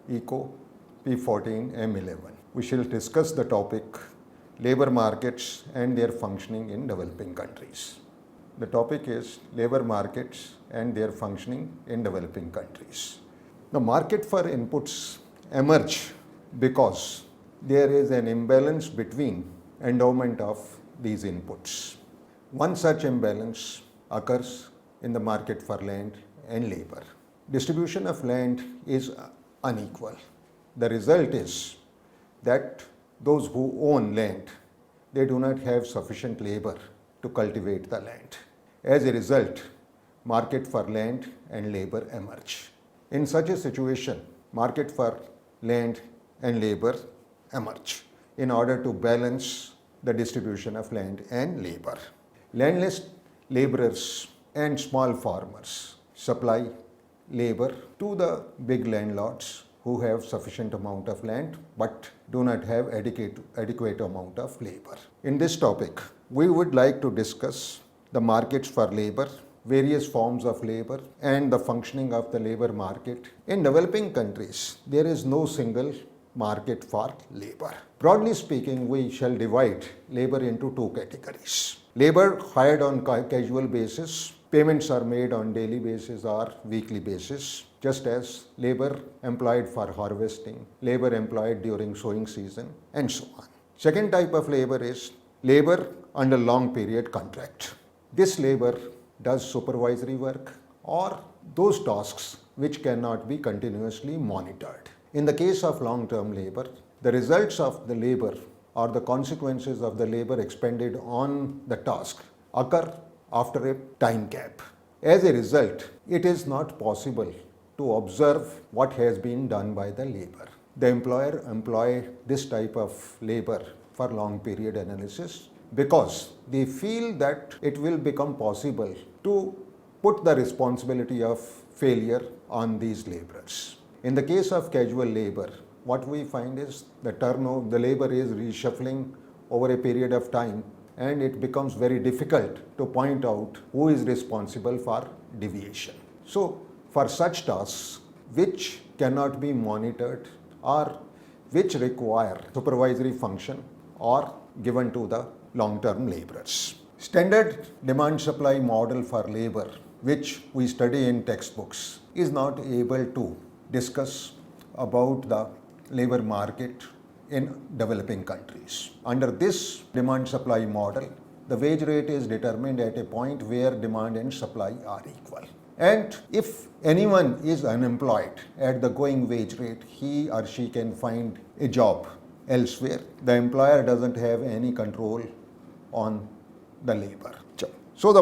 ECO P14 M11. We shall discuss the topic labor markets and their functioning in developing countries. The topic is labor markets and their functioning in developing countries. The market for inputs emerge because there is an imbalance between endowment of these inputs. One such imbalance occurs in the market for land and labor. Distribution of land is unequal. The result is that those who own land, they do not have sufficient labor to cultivate the land. As a result, market for land and labor emerge. In such a situation, market for land and labor emerge in order to balance the distribution of land and labor. Landless laborers and small farmers supply labor to the big landlords who have sufficient amount of land but do not have adequate amount of labor. In this topic, we would like to discuss the markets for labor, various forms of labor, and the functioning of the labor market. In developing countries, there is no single market for labor. Broadly speaking, we shall divide labor into two categories. Labor hired on casual basis, payments are made on daily basis or weekly basis, just as labor employed for harvesting, labor employed during sowing season, and so on. Second type of labor is labor under long period contract. This labor does supervisory work or those tasks which cannot be continuously monitored. In the case of long-term labor, the results of the labor or the consequences of the labor expended on the task occur after a time gap. As a result, it is not possible to observe what has been done by the labor. The employer employ this type of labor for long period analysis because they feel that it will become possible to put the responsibility of failure on these laborers. In the case of casual labor, what we find is the labor is reshuffling over a period of time, and it becomes very difficult to point out who is responsible for deviation. So, for such tasks which cannot be monitored or which require supervisory function are given to the long-term laborers. Standard demand-supply model for labor, which we study in textbooks, is not able to discuss about the labor market in developing countries. Under this demand-supply model, the wage rate is determined at a point where demand and supply are equal. And if anyone is unemployed at the going wage rate, he or she can find a job elsewhere. The employer doesn't have any control on the labor. So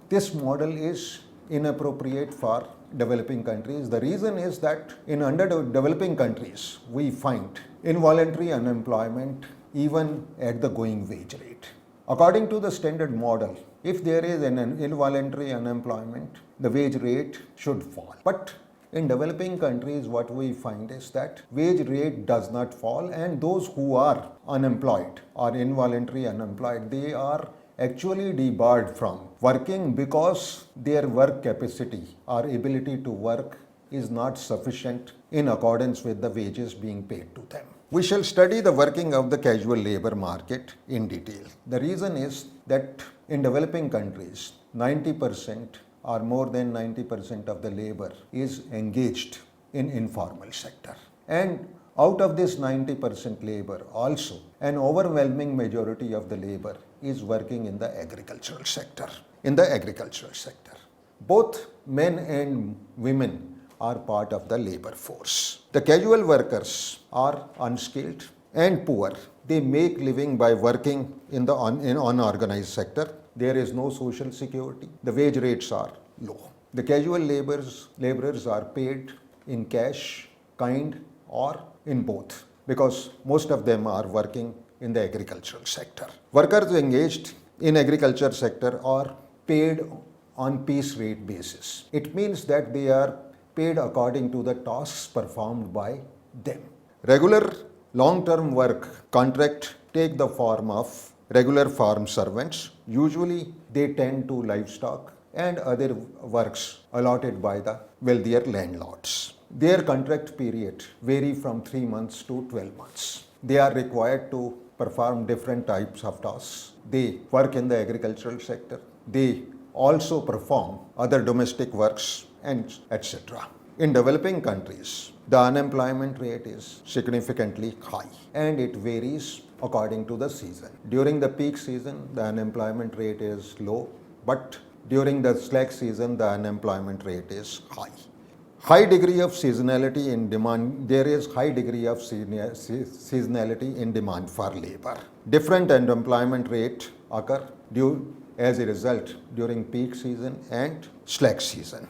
this model is inappropriate for developing countries. The reason is that in developing countries, we find involuntary unemployment even at the going wage rate. According to the standard model, if there is an involuntary unemployment, the wage rate should fall. But in developing countries, what we find is that wage rate does not fall, and those who are unemployed or involuntary unemployed, they are actually debarred from working because their work capacity or ability to work is not sufficient in accordance with the wages being paid to them. We shall study the working of the casual labor market in detail. The reason is that in developing countries, 90% or more than 90% of the labor is engaged in informal sector. And out of this 90% labor also, an overwhelming majority of the labor is working in the agricultural sector. Both men and women are part of the labor force. The casual workers are unskilled and poor. They make living by working in the unorganized sector. There is no social security. The wage rates are low. The casual laborers are paid in cash, kind, or in both, because most of them are working in the agricultural sector. Workers engaged in agriculture sector are paid on piece rate basis. It means that they are paid according to the tasks performed by them. Regular long-term work contract take the form of regular farm servants. Usually they tend to livestock and other works allotted by the wealthier landlords. their contract period vary from 3 months to 12 months. They are required to perform different types of tasks. They work in the agricultural sector. They also perform other domestic works and etc. In developing countries, the unemployment rate is significantly high and it varies according to the season. During the peak season, the unemployment rate is low, but during the slack season, the unemployment rate is high. High degree of seasonality in demand, there is high degree of seasonality in demand for labor. Different unemployment rate occur as a result during peak season and slack season.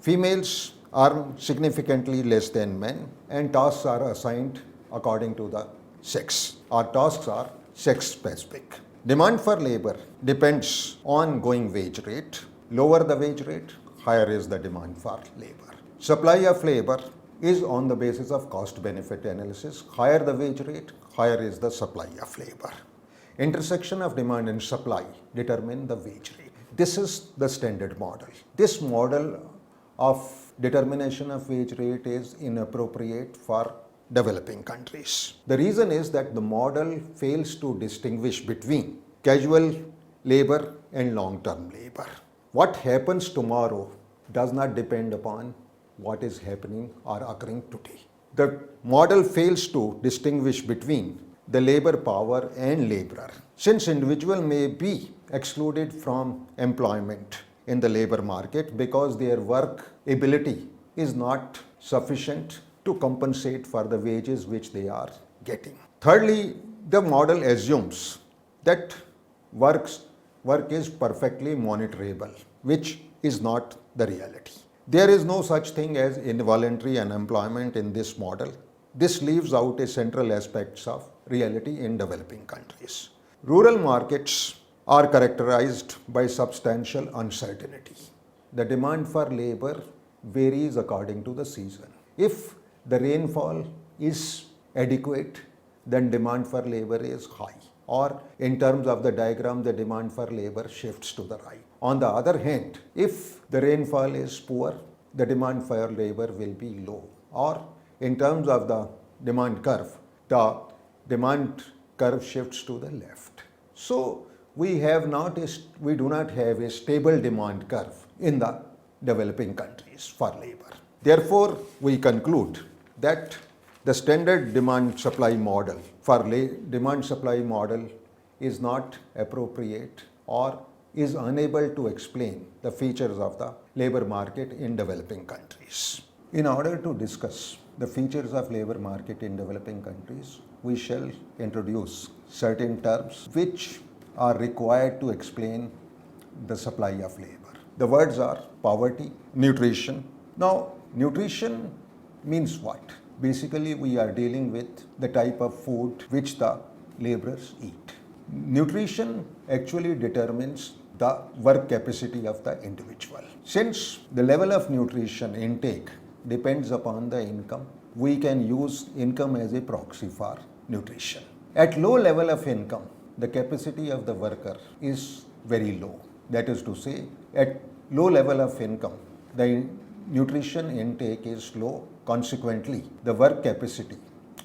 Females are significantly less than men and tasks are assigned according to the sex. Our tasks are sex specific. Demand for labor depends on going wage rate. Lower the wage rate, higher is the demand for labor. Supply of labor is on the basis of cost benefit analysis. Higher the wage rate, higher is the supply of labor. Intersection of demand and supply determine the wage rate. This is the standard model. This model of determination of wage rate is inappropriate for developing countries. The reason is that the model fails to distinguish between casual labor and long-term labor. What happens tomorrow does not depend upon what is happening or occurring today. The model fails to distinguish between the labor power and laborer. Since individual may be excluded from employment in the labor market because their work ability is not sufficient to compensate for the wages which they are getting. Thirdly, the model assumes that work is perfectly monitorable, which is not the reality. There is no such thing as involuntary unemployment in this model. This leaves out a central aspect of reality in developing countries. Rural markets are characterized by substantial uncertainty. The demand for labor varies according to the season. If the rainfall is adequate, then demand for labor is high. Or in terms of the diagram, the demand for labor shifts to the right. On the other hand, if the rainfall is poor, the demand for labor will be low. Or in terms of the demand curve, the demand curve shifts to the left. So we do not have a stable demand curve in the developing countries for labor. Therefore, we conclude that the standard demand supply model for demand supply model is not appropriate or is unable to explain the features of the labor market in developing countries. In order to discuss the features of labor market in developing countries, we shall introduce certain terms which are required to explain the supply of labor. The words are poverty, nutrition. Now, nutrition means what? Basically, we are dealing with the type of food which the laborers eat. Nutrition actually determines the work capacity of the individual. Since the level of nutrition intake depends upon the income, we can use income as a proxy for nutrition. At low level of income, the capacity of the worker is very low. That is to say, at low level of income, the nutrition intake is low. Consequently, the work capacity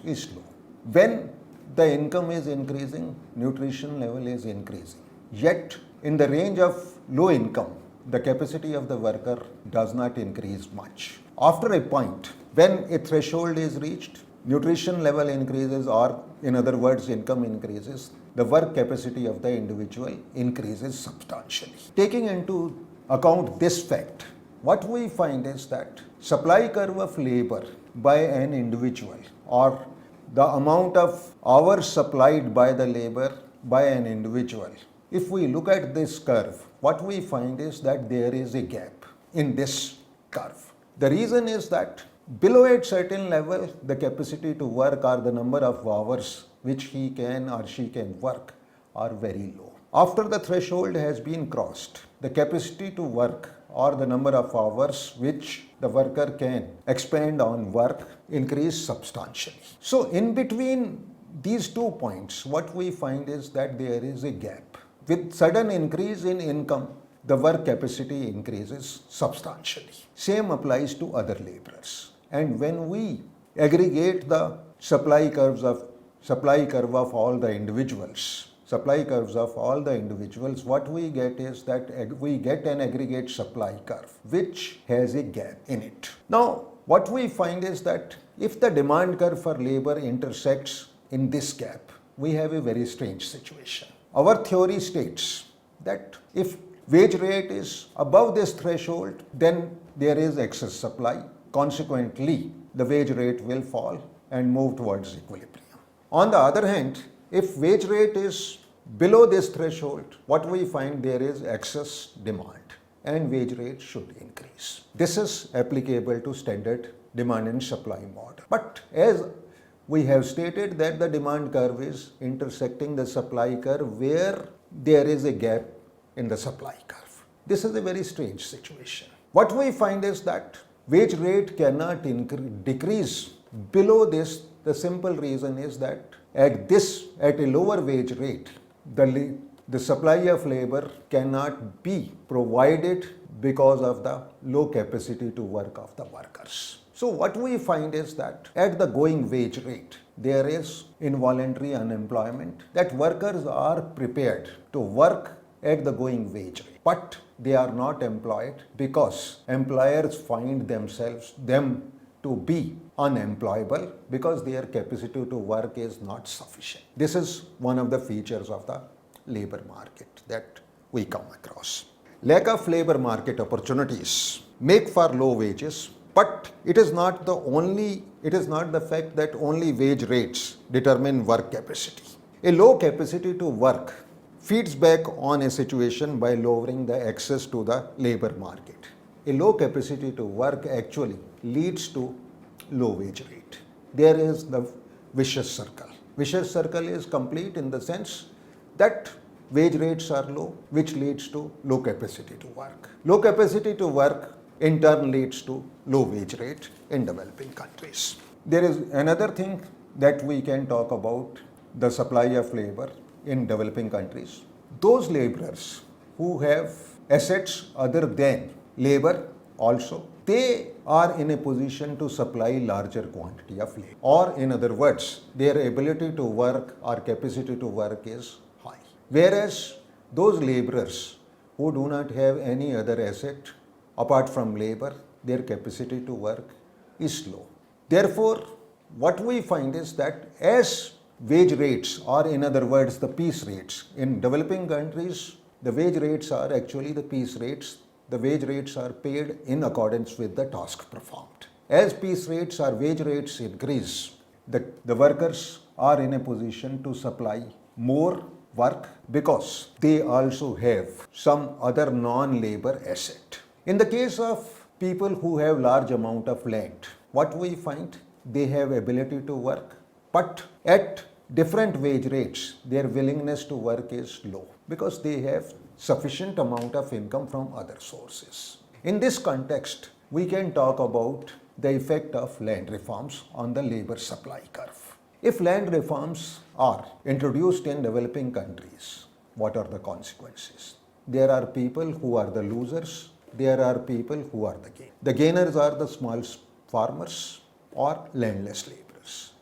is low. When the income is increasing, nutrition level is increasing. Yet, in the range of low income, the capacity of the worker does not increase much. After a point, when a threshold is reached, nutrition level increases, or in other words, income increases, the work capacity of the individual increases substantially. Taking into account this fact, what we find is that supply curve of labor by an individual, or the amount of hours supplied by the labor by an individual, if we look at this curve, what we find is that there is a gap in this curve. The reason is that below a certain level, the capacity to work or the number of hours which he can or she can work are very low. After the threshold has been crossed, the capacity to work or the number of hours which the worker can expend on work increase substantially. So in between these 2 points, what we find is that there is a gap. With sudden increase in income, the work capacity increases substantially. Same applies to other laborers. And when we aggregate the supply curve of all the individuals, what we get is that we get an aggregate supply curve which has a gap in it. Now, what we find is that if the demand curve for labor intersects in this gap, we have a very strange situation. Our theory states that if wage rate is above this threshold, then there is excess supply. Consequently, the wage rate will fall and move towards equilibrium. On the other hand, if wage rate is below this threshold, what we find there is excess demand and wage rate should increase. This is applicable to standard demand and supply model. But as we have stated that the demand curve is intersecting the supply curve where there is a gap in the supply curve. This is a very strange situation. What we find is that wage rate cannot decrease below this. The simple reason is that at a lower wage rate, the supply of labor cannot be provided because of the low capacity to work of the workers. So what we find is that at the going wage rate, there is involuntary unemployment, that workers are prepared to work at the going wage rate, but they are not employed because employers find them to be unemployable because their capacity to work is not sufficient. This is one of the features of the labor market that we come across. Lack of labor market opportunities make for low wages, but it is not the fact that only wage rates determine work capacity. A low capacity to work feeds back on a situation by lowering the access to the labor market. A low capacity to work actually leads to low wage rate. There is the vicious circle. Vicious circle is complete in the sense that wage rates are low, which leads to low capacity to work. Low capacity to work in turn leads to low wage rate in developing countries. There is another thing that we can talk about, the supply of labor in developing countries. Those laborers who have assets other than labor also, they are in a position to supply larger quantity of labor. Or in other words, their ability to work or capacity to work is high. Whereas those laborers who do not have any other asset apart from labor, their capacity to work is low. Therefore, what we find is that as wage rates, or in other words, the piece rates, in developing countries, the wage rates are actually the piece rates. The wage rates are paid in accordance with the task performed. As piece rates or wage rates increase, the workers are in a position to supply more work because they also have some other non-labor asset. In the case of people who have large amount of land, what we find, they have ability to work, but at different wage rates, their willingness to work is low because they have sufficient amount of income from other sources. In this context, we can talk about the effect of land reforms on the labor supply curve. If land reforms are introduced in developing countries, what are the consequences? There are people who are the losers, there are people who are the gainers. The gainers are the small farmers or landless laborers.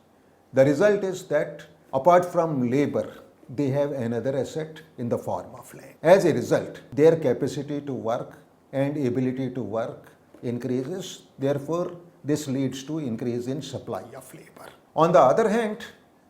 The result is that apart from labor, they have another asset in the form of land. As a result, their capacity to work and ability to work increases. Therefore, this leads to increase in supply of labor. On the other hand,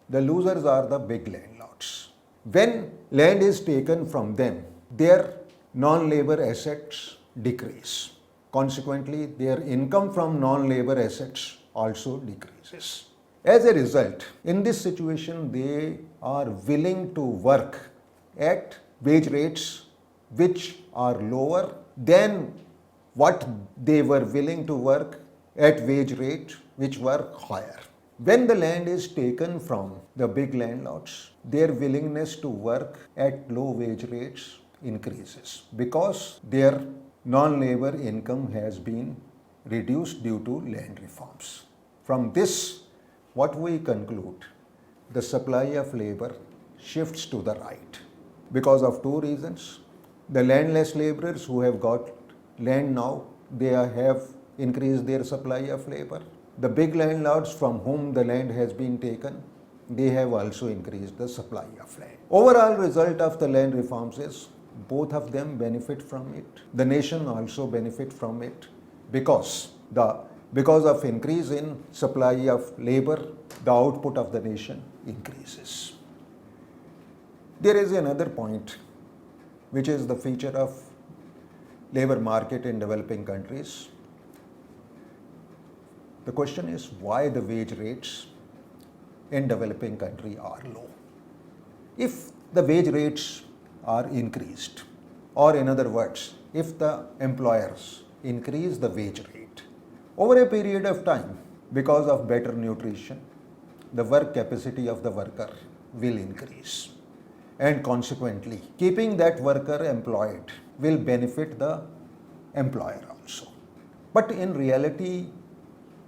the losers are the big landlords. When land is taken from them, their non-labor assets decrease. Consequently, their income from non-labor assets also decreases. As a result, in this situation, they are willing to work at wage rates which are lower than what they were willing to work at wage rates which were higher. When the land is taken from the big landlords, their willingness to work at low wage rates increases because their non-labor income has been reduced due to land reforms. From this, what we conclude, the supply of labor shifts to the right because of two reasons. The landless laborers who have got land now, they have increased their supply of labor. The big landlords from whom the land has been taken, they have also increased the supply of land. Overall result of the land reforms is both of them benefit from it. The nation also benefit from it because of increase in supply of labor, the output of the nation increases. There is another point which is the feature of labor market in developing countries. The question is why the wage rates in developing country are low. If the wage rates are increased, or in other words, if the employers increase the wage rate over a period of time because of better nutrition, the work capacity of the worker will increase, and consequently keeping that worker employed will benefit the employer also. But in reality,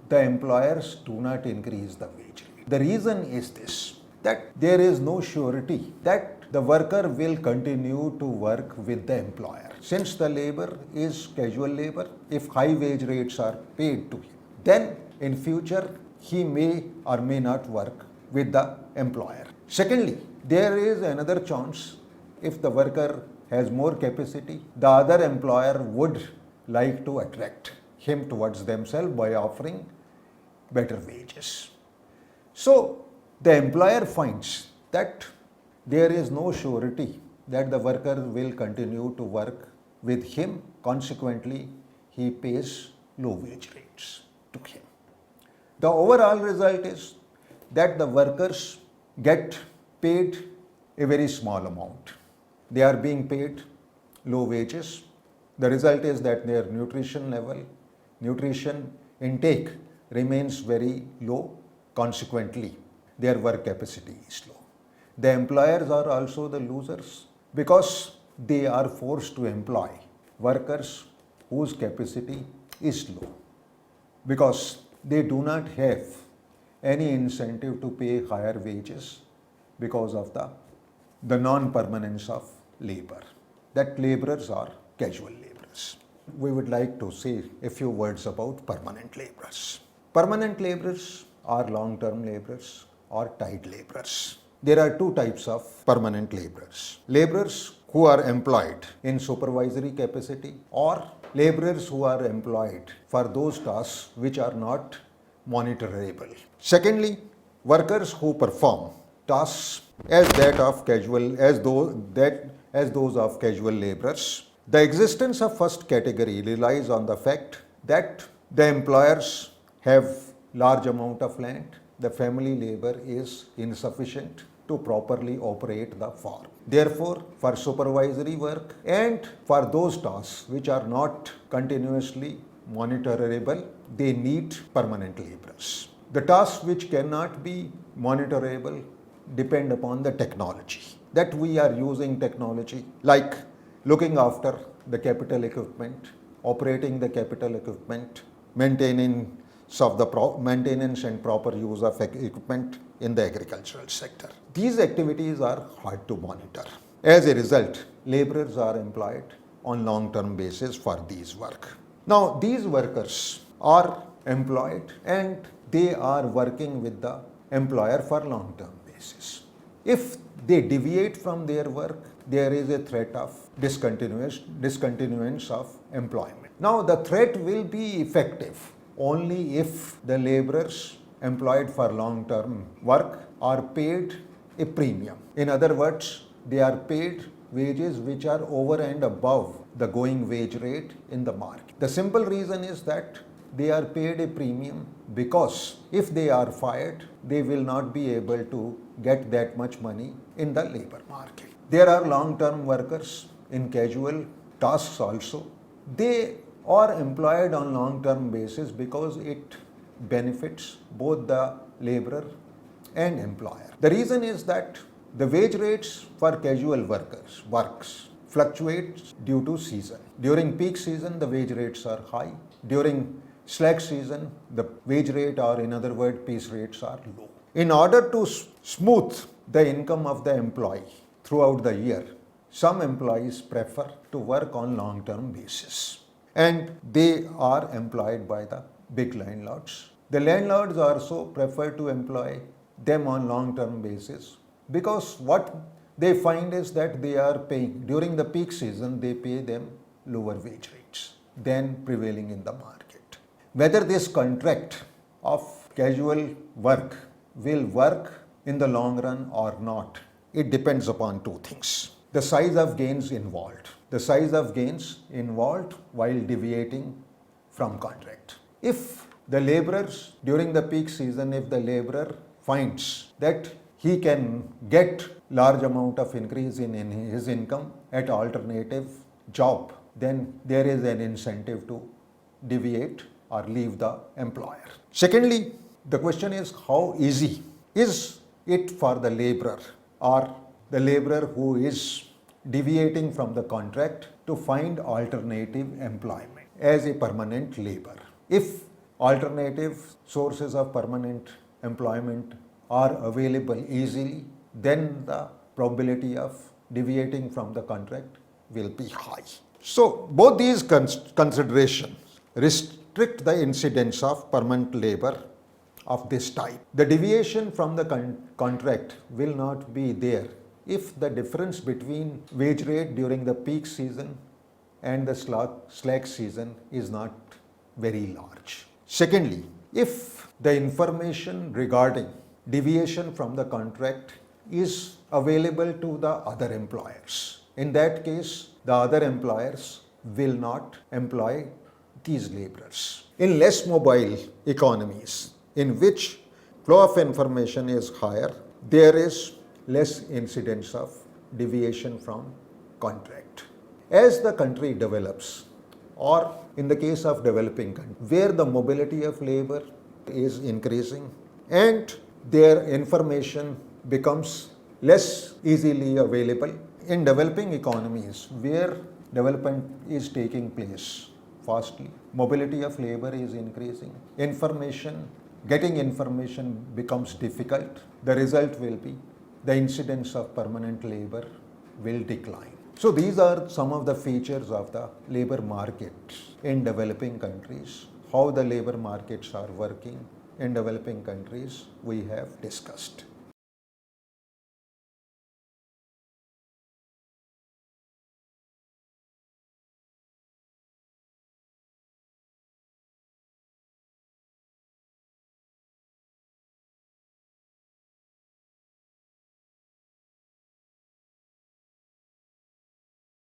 the employers do not increase the wage rate. The reason is this, that there is no surety that the worker will continue to work with the employer. Since the labor is casual labor, if high wage rates are paid to him, then in future he may or may not work with the employer. Secondly, there is another chance, if the worker has more capacity, the other employer would like to attract him towards themselves by offering better wages. So the employer finds that there is no surety that the worker will continue to work with him. Consequently, he pays low wage rates to him. The overall result is that the workers get paid a very small amount. They are being paid low wages. The result is that their nutrition intake remains very low. Consequently, their work capacity is low. The employers are also the losers because they are forced to employ workers whose capacity is low, because they do not have any incentive to pay higher wages because of the non-permanence of labor, that laborers are casual laborers. We would like to say a few words about permanent laborers. Permanent laborers are long-term laborers or tied laborers. There are two types of permanent laborers. Laborers who are employed in supervisory capacity, or laborers who are employed for those tasks which are not monitorable. Secondly, workers who perform tasks as those of casual laborers. The existence of first category relies on the fact that the employers have large amount of land, the family labor is insufficient to properly operate the farm. Therefore, for supervisory work and for those tasks which are not continuously monitorable, they need permanent laborers. The tasks which cannot be monitorable depend upon the technology. That we are using technology like looking after the capital equipment, operating the capital equipment, maintenance and proper use of equipment in the agricultural sector. These activities are hard to monitor. As a result, laborers are employed on long-term basis for these work. Now, these workers are employed and they are working with the employer for long-term basis. If they deviate from their work, there is a threat of discontinuance of employment. Now, the threat will be effective only if the laborers employed for long-term work are paid a premium. In other words, they are paid wages which are over and above the going wage rate in the market. The simple reason is that they are paid a premium because if they are fired, they will not be able to get that much money in the labor market. There are long-term workers in casual tasks also. They are employed on long-term basis because it benefits both the laborer and employer. The reason is that the wage rates for casual works fluctuates due to season. During peak season, the wage rates are high. During slack season, the wage rate, or in other words, piece rates are low. In order to smooth the income of the employee throughout the year, some employees prefer to work on long-term basis, and they are employed by the big landlords. The landlords also prefer to employ them on long-term basis because what they find is that they are paying, during the peak season, they pay them lower wage rates than prevailing in the market. Whether this contract of casual work will work in the long run or not, it depends upon two things. The size of gains involved. The size of gains involved while deviating from contract. If the laborers during the peak season, if the laborer finds that he can get large amount of increase in his income at alternative job, then there is an incentive to deviate or leave the employer. Secondly, the question is how easy is it for the laborer or the laborer who is deviating from the contract to find alternative employment as a permanent labor. If alternative sources of permanent employment are available easily, then the probability of deviating from the contract will be high. So both these considerations restrict the incidence of permanent labor of this type. The deviation from the contract will not be there if the difference between wage rate during the peak season and the slack season is not very large. Secondly, if the information regarding deviation from the contract is available to the other employers, in that case, the other employers will not employ these laborers. In less mobile economies, in which flow of information is higher, there is less incidence of deviation from contract. As the country develops, or in the case of developing countries, where the mobility of labor is increasing and their information becomes less easily available, in developing economies where development is taking place fastly, mobility of labor is increasing, getting information becomes difficult, the result will be the incidence of permanent labor will decline. So these are some of the features of the labor market in developing countries. How the labor markets are working in developing countries we have discussed.